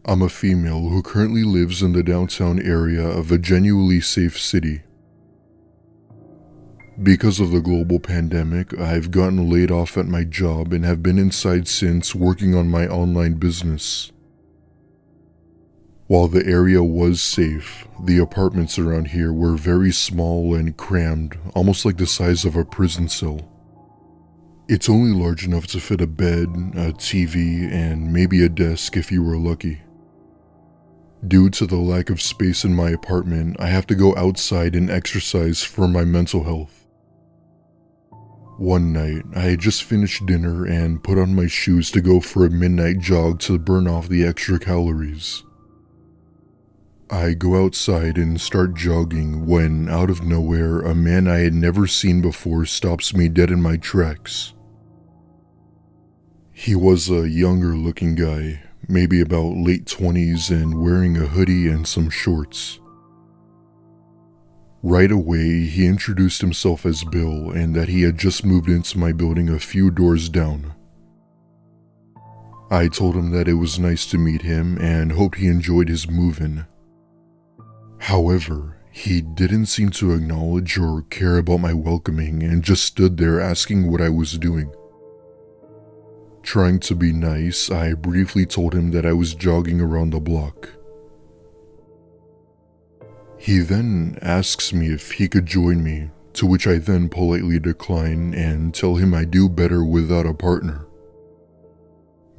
I'm a female who currently lives in the downtown area of a genuinely safe city. Because of the global pandemic, I've gotten laid off at my job and have been inside since working on my online business. While the area was safe, the apartments around here were very small and crammed, almost like the size of a prison cell. It's only large enough to fit a bed, a TV, and maybe a desk if you were lucky. Due to the lack of space in my apartment, I have to go outside and exercise for my mental health. One night, I had just finished dinner and put on my shoes to go for a midnight jog to burn off the extra calories. I go outside and start jogging when, out of nowhere, a man I had never seen before stops me dead in my tracks. He was a younger looking guy, maybe about late 20s, and wearing a hoodie and some shorts. Right away, he introduced himself as Bill and that he had just moved into my building a few doors down. I told him that it was nice to meet him and hoped he enjoyed his move-in. However, he didn't seem to acknowledge or care about my welcoming and just stood there asking what I was doing. Trying to be nice, I briefly told him that I was jogging around the block. He then asks me if he could join me, to which I then politely decline and tell him I do better without a partner.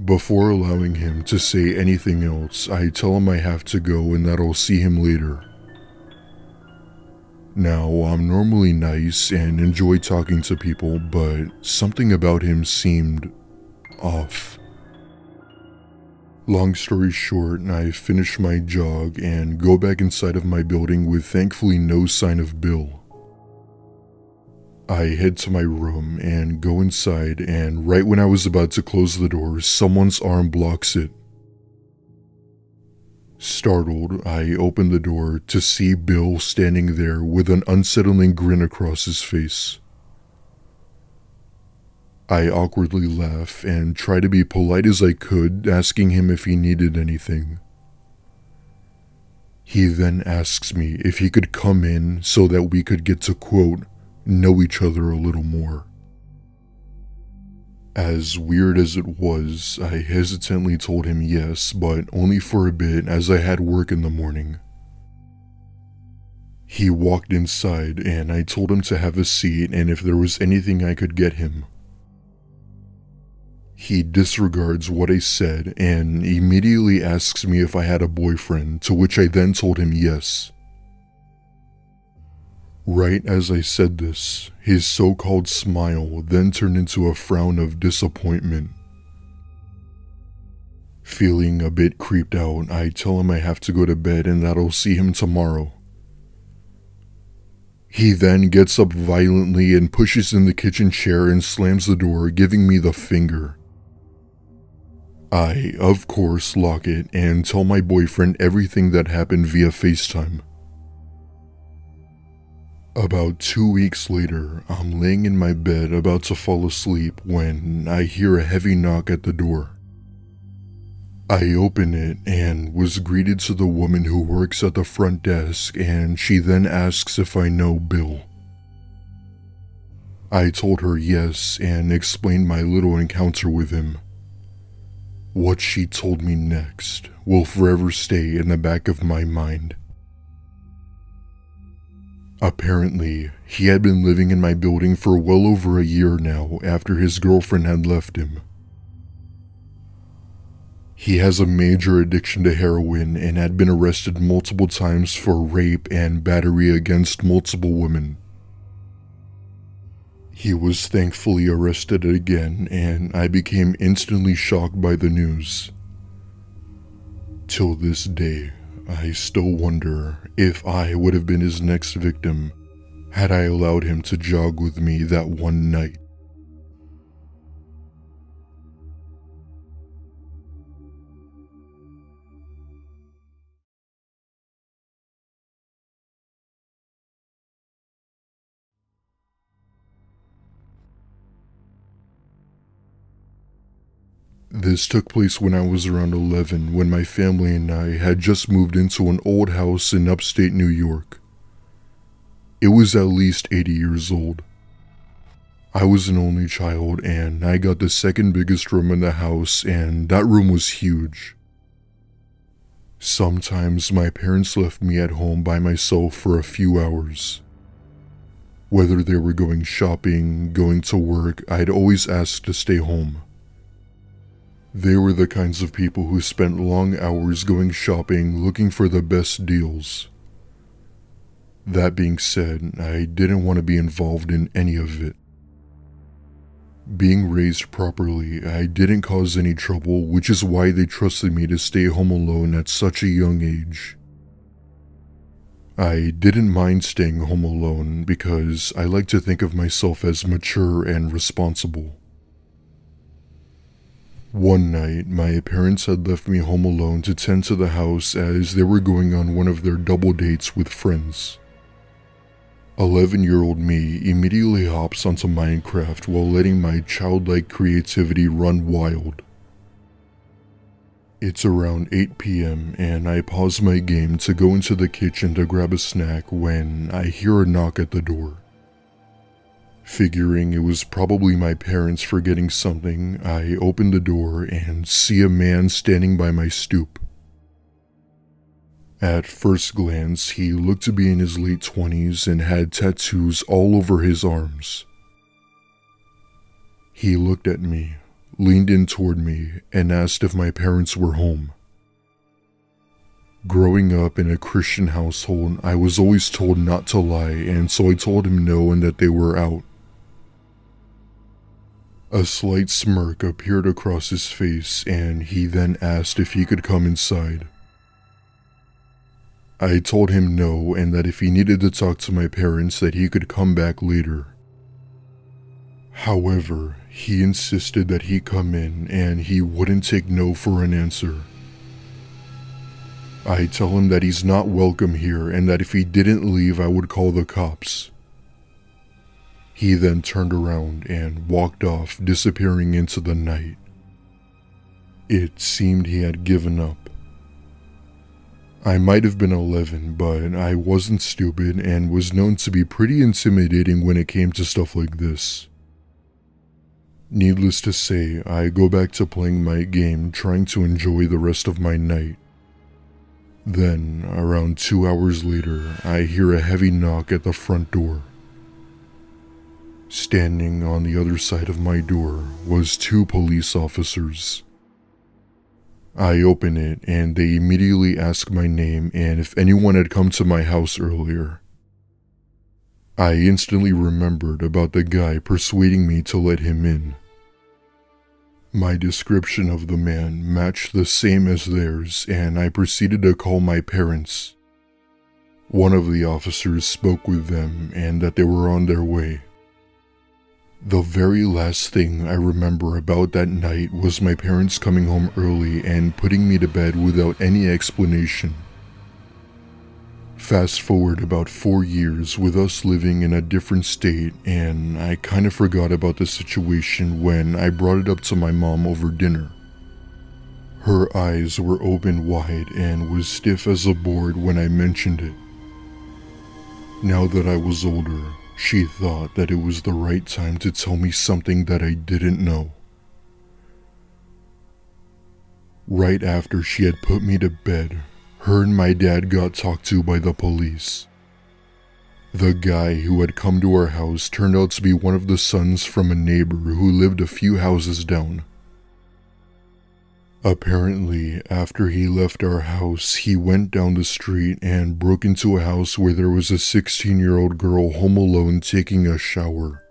Before allowing him to say anything else, I tell him I have to go and that I'll see him later. Now, I'm normally nice and enjoy talking to people, but something about him seemed off. Long story short, I finish my jog and go back inside of my building with thankfully no sign of Bill. I head to my room and go inside, and right when I was about to close the door, someone's arm blocks it. Startled, I open the door to see Bill standing there with an unsettling grin across his face. I awkwardly laugh and try to be polite as I could, asking him if he needed anything. He then asks me if he could come in so that we could get to, quote, know each other a little more. As weird as it was, I hesitantly told him yes, but only for a bit as I had work in the morning. He walked inside and I told him to have a seat and if there was anything I could get him. He disregards what I said and immediately asks me if I had a boyfriend, to which I then told him yes. Right as I said this, his so-called smile then turned into a frown of disappointment. Feeling a bit creeped out, I tell him I have to go to bed and that I'll see him tomorrow. He then gets up violently and pushes in the kitchen chair and slams the door, giving me the finger. I, of course, lock it and tell my boyfriend everything that happened via FaceTime. About 2 weeks later, I'm laying in my bed about to fall asleep when I hear a heavy knock at the door. I open it and was greeted to the woman who works at the front desk, and she then asks if I know Bill. I told her yes and explained my little encounter with him. What she told me next will forever stay in the back of my mind. Apparently, he had been living in my building for well over a year now after his girlfriend had left him. He has a major addiction to heroin and had been arrested multiple times for rape and battery against multiple women. He was thankfully arrested again, and I became instantly shocked by the news. Till this day, I still wonder if I would have been his next victim had I allowed him to jog with me that one night. This took place when I was around 11, when my family and I had just moved into an old house in upstate New York. It was at least 80 years old. I was an only child, and I got the second biggest room in the house, and that room was huge. Sometimes my parents left me at home by myself for a few hours. Whether they were going shopping, going to work, I'd always ask to stay home. They were the kinds of people who spent long hours going shopping looking for the best deals. That being said, I didn't want to be involved in any of it. Being raised properly, I didn't cause any trouble, which is why they trusted me to stay home alone at such a young age. I didn't mind staying home alone because I like to think of myself as mature and responsible. One night, my parents had left me home alone to tend to the house as they were going on one of their double dates with friends. 11-year-old me immediately hops onto Minecraft while letting my childlike creativity run wild. It's around 8 p.m. and I pause my game to go into the kitchen to grab a snack when I hear a knock at the door. Figuring it was probably my parents forgetting something, I open the door and see a man standing by my stoop. At first glance, he looked to be in his late 20s and had tattoos all over his arms. He looked at me, leaned in toward me, and asked if my parents were home. Growing up in a Christian household, I was always told not to lie, and so I told him no and that they were out. A slight smirk appeared across his face, and he then asked if he could come inside. I told him no, and that if he needed to talk to my parents that he could come back later. However, he insisted that he come in and he wouldn't take no for an answer. I tell him that he's not welcome here and that if he didn't leave I would call the cops. He then turned around and walked off, disappearing into the night. It seemed he had given up. I might have been 11, but I wasn't stupid and was known to be pretty intimidating when it came to stuff like this. Needless to say, I go back to playing my game, trying to enjoy the rest of my night. Then, around 2 hours later, I hear a heavy knock at the front door. Standing on the other side of my door was 2 police officers. I open it and they immediately ask my name and if anyone had come to my house earlier. I instantly remembered about the guy persuading me to let him in. My description of the man matched the same as theirs and I proceeded to call my parents. One of the officers spoke with them and that they were on their way. The very last thing I remember about that night was my parents coming home early and putting me to bed without any explanation. Fast forward about 4 years with us living in a different state, and I kind of forgot about the situation when I brought it up to my mom over dinner. Her eyes were open wide and was stiff as a board when I mentioned it. Now that I was older, she thought that it was the right time to tell me something that I didn't know. Right after she had put me to bed, her and my dad got talked to by the police. The guy who had come to our house turned out to be one of the sons from a neighbor who lived a few houses down. Apparently, after he left our house, he went down the street and broke into a house where there was a 16-year-old girl home alone taking a shower.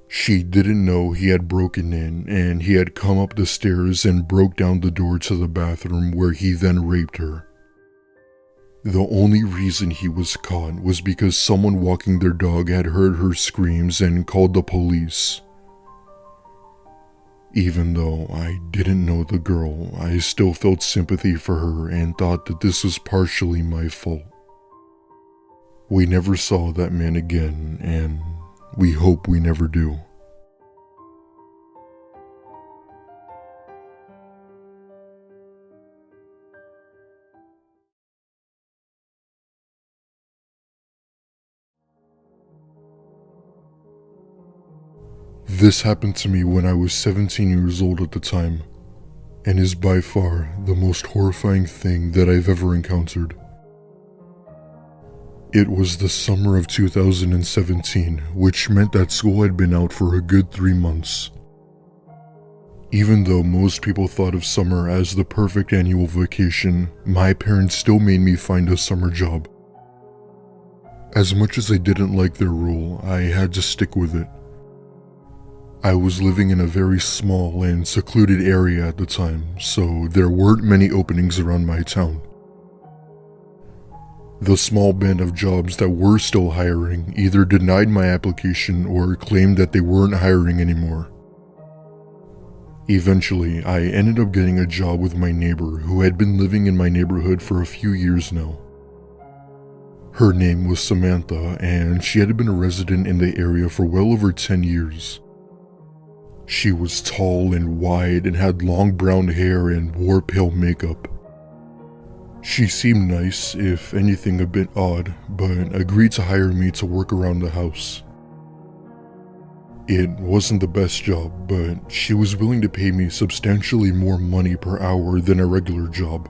She didn't know he had broken in, and he had come up the stairs and broke down the door to the bathroom where he then raped her. The only reason he was caught was because someone walking their dog had heard her screams and called the police. Even though I didn't know the girl, I still felt sympathy for her and thought that this was partially my fault. We never saw that man again, and we hope we never do. This happened to me when I was 17 years old at the time, and is by far the most horrifying thing that I've ever encountered. It was the summer of 2017, which meant that school had been out for a good 3 months. Even though most people thought of summer as the perfect annual vacation, my parents still made me find a summer job. As much as I didn't like their rule, I had to stick with it. I was living in a very small and secluded area at the time, so there weren't many openings around my town. The small band of jobs that were still hiring either denied my application or claimed that they weren't hiring anymore. Eventually, I ended up getting a job with my neighbor who had been living in my neighborhood for a few years now. Her name was Samantha, and she had been a resident in the area for well over 10 years. She was tall and wide and had long brown hair and wore pale makeup. She seemed nice, if anything a bit odd, but agreed to hire me to work around the house. It wasn't the best job, but she was willing to pay me substantially more money per hour than a regular job,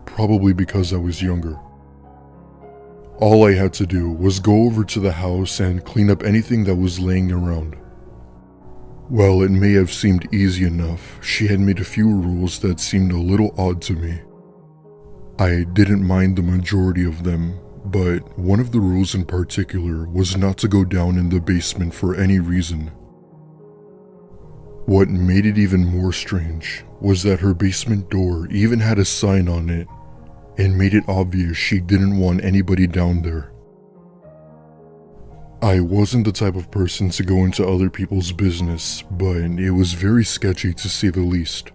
probably because I was younger. All I had to do was go over to the house and clean up anything that was laying around. While it may have seemed easy enough, she had made a few rules that seemed a little odd to me. I didn't mind the majority of them, but one of the rules in particular was not to go down in the basement for any reason. What made it even more strange was that her basement door even had a sign on it and made it obvious she didn't want anybody down there. I wasn't the type of person to go into other people's business, but it was very sketchy to say the least.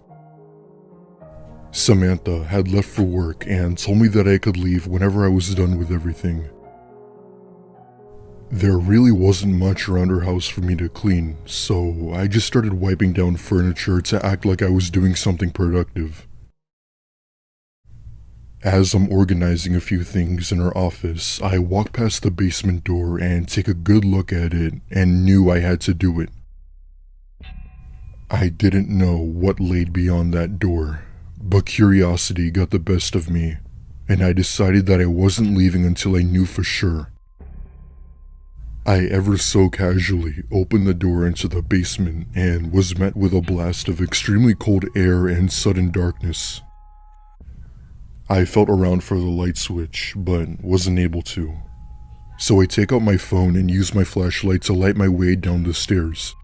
Samantha had left for work and told me that I could leave whenever I was done with everything. There really wasn't much around her house for me to clean, so I just started wiping down furniture to act like I was doing something productive. As I'm organizing a few things in her office, I walked past the basement door and take a good look at it and knew I had to do it. I didn't know what laid beyond that door, but curiosity got the best of me, and I decided that I wasn't leaving until I knew for sure. I ever so casually opened the door into the basement and was met with a blast of extremely cold air and sudden darkness. I felt around for the light switch, but wasn't able to. So I take out my phone and use my flashlight to light my way down the stairs.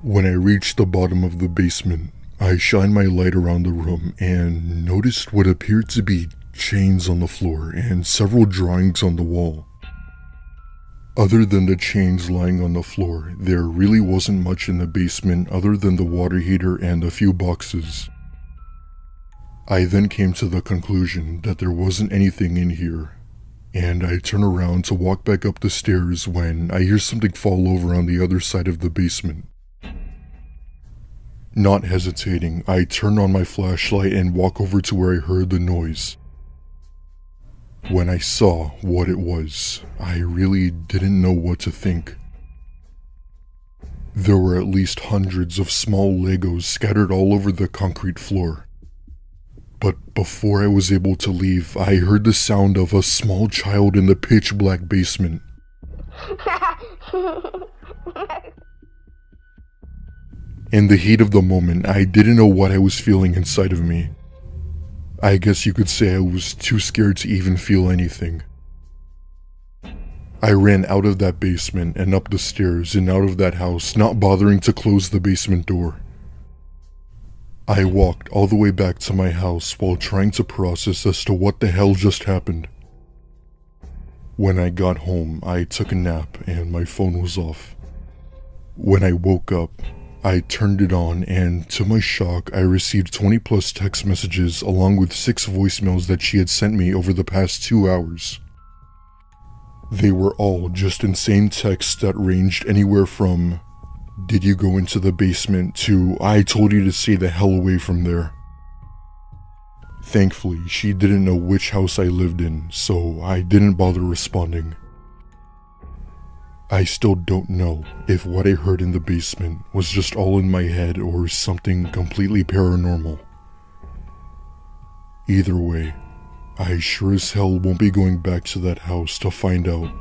When I reached the bottom of the basement, I shined my light around the room and noticed what appeared to be chains on the floor and several drawings on the wall. Other than the chains lying on the floor, there really wasn't much in the basement other than the water heater and a few boxes. I then came to the conclusion that there wasn't anything in here, and I turn around to walk back up the stairs when I hear something fall over on the other side of the basement. Not hesitating, I turn on my flashlight and walk over to where I heard the noise. When I saw what it was, I really didn't know what to think. There were at least hundreds of small Legos scattered all over the concrete floor. But before I was able to leave, I heard the sound of a small child in the pitch-black basement. In the heat of the moment, I didn't know what I was feeling inside of me. I guess you could say I was too scared to even feel anything. I ran out of that basement and up the stairs and out of that house, not bothering to close the basement door. I walked all the way back to my house while trying to process as to what the hell just happened. When I got home, I took a nap and my phone was off. When I woke up, I turned it on and to my shock, I received 20 plus text messages along with 6 voicemails that she had sent me over the past 2 hours. They were all just insane texts that ranged anywhere from "Did you go into the basement?" to "I told you to stay the hell away from there." Thankfully, she didn't know which house I lived in, so I didn't bother responding. I still don't know if what I heard in the basement was just all in my head or something completely paranormal. Either way, I sure as hell won't be going back to that house to find out